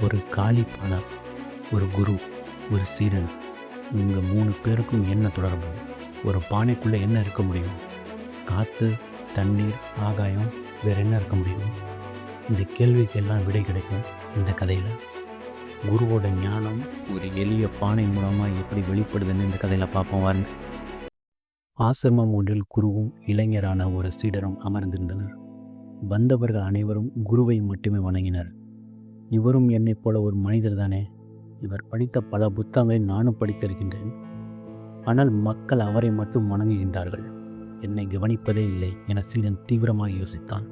ஒரு காலி பானை, ஒரு குரு, ஒரு சீடன். இவங்க 3 பேருக்கும் என்ன தொடர்பு? ஒரு பானைக்குள்ளே என்ன இருக்க முடியும்? காற்று, தண்ணீர், ஆகாயம், வேற என்ன இருக்க முடியும்? இந்த கேள்விக்கெல்லாம் விடை கிடைக்கும் இந்த கதையில். குருவோட ஞானம் ஒரு எளிய பானை மூலமாக எப்படி வெளிப்படுதுன்னு இந்த கதையில் பார்ப்போம் வாருங்க. ஆசிரமம் ஒன்றில் குருவும் இளைஞரான ஒரு சீடரும் அமர்ந்திருந்தனர். வந்தவர்கள் அனைவரும் குருவை மட்டுமே வணங்கினர். இவரும் என்னைப் போல ஒரு மனிதர் தானே, இவர் படித்த பல புத்தகங்களை நானும் படித்திருக்கின்றேன். ஆனால் மக்கள் அவரை மட்டும் வணங்குகின்றார்கள், என்னை கவனிப்பதே இல்லை என சீடன் தீவிரமாக யோசித்தான்.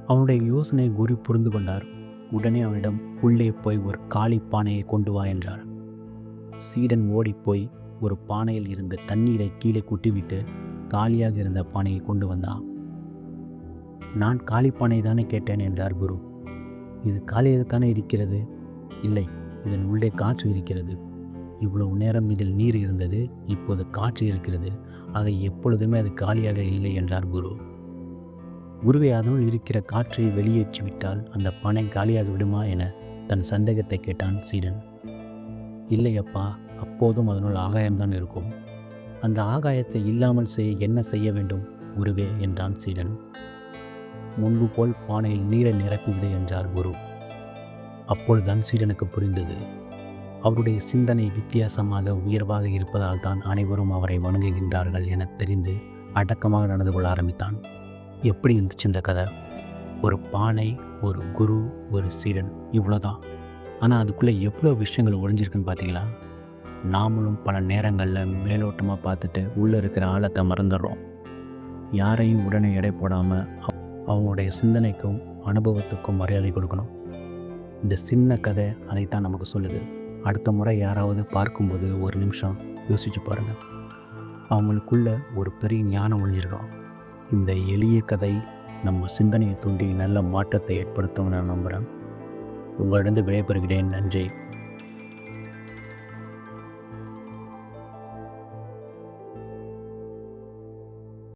அவனுடைய யோசனை குரு புரிந்து கொண்டார். உடனே அவனிடம் உள்ளே போய் ஒரு காலி பானையை கொண்டு வா என்றார். சீடன் ஓடிப்போய் ஒரு பானையில் இருந்த தண்ணீரை கீழே கொட்டிவிட்டு காலியாக இருந்த பானையை கொண்டு வந்தான். நான் காலி பானை தானே கேட்டேன் என்றார் குரு. இது காலியாகத்தானே இருக்கிறது. இல்லை, இதன் உள்ளே காற்று இருக்கிறது. இவ்வளவு நேரம் இதில் நீர் இருந்தது, இப்போது காற்று இருக்கிறது. ஆக எப்பொழுதுமே அது காலியாக இல்லை என்றார் குரு. குருவை அதனுள் இருக்கிற காற்றை வெளியேற்றிவிட்டால் அந்த பானை காலியாக விடுமா என தன் சந்தேகத்தை கேட்டான் சீடன். இல்லை அப்பா, அப்போதும் அதனுள் ஆகாயம்தான் இருக்கும். அந்த ஆகாயத்தை இல்லாமல் செய்ய என்ன செய்ய வேண்டும் குருவே என்றான் சீடன். முன்பு போல் பானையில் நீரை நிரப்பிவிடு என்றார் குரு. அப்பொழுதுதான் சீடனுக்கு புரிந்தது. அவருடைய சிந்தனை வித்தியாசமாக உயர்வாக இருப்பதால் தான் அனைவரும் அவரை வணங்குகின்றார்கள் என தெரிந்து அடக்கமாக நடந்து கொள்ள ஆரம்பித்தான். எப்படி இருந்துச்சு இந்த கதை? ஒரு பானை, ஒரு குரு, ஒரு சீடன், இவ்வளோதான். ஆனால் அதுக்குள்ளே எவ்வளோ விஷயங்கள் ஒழிஞ்சிருக்குன்னு பார்த்தீங்களா? நாமளும் பல நேரங்களில் மேலோட்டமாக பார்த்துட்டு உள்ளே இருக்கிற ஆழத்தை மறந்துடுறோம். யாரையும் உடனே எடை போடாமல் அவங்களுடைய சிந்தனைக்கும் அனுபவத்துக்கும் மரியாதை கொடுக்கணும். இந்த சின்ன கதை அதைத்தான் நமக்கு சொல்லுது. அடுத்த முறை யாராவது பார்க்கும்போது ஒரு நிமிஷம் யோசிச்சு பாருங்கள், அவங்களுக்குள்ள ஒரு பெரிய ஞானம் ஒழிஞ்சிருக்கோம். இந்த எளிய கதை நம்ம சிந்தனையை தூண்டி நல்ல மாற்றத்தை ஏற்படுத்தும் நான் நம்புகிறேன். உங்களிடம் விடைபெறுகிறேன். நன்றி.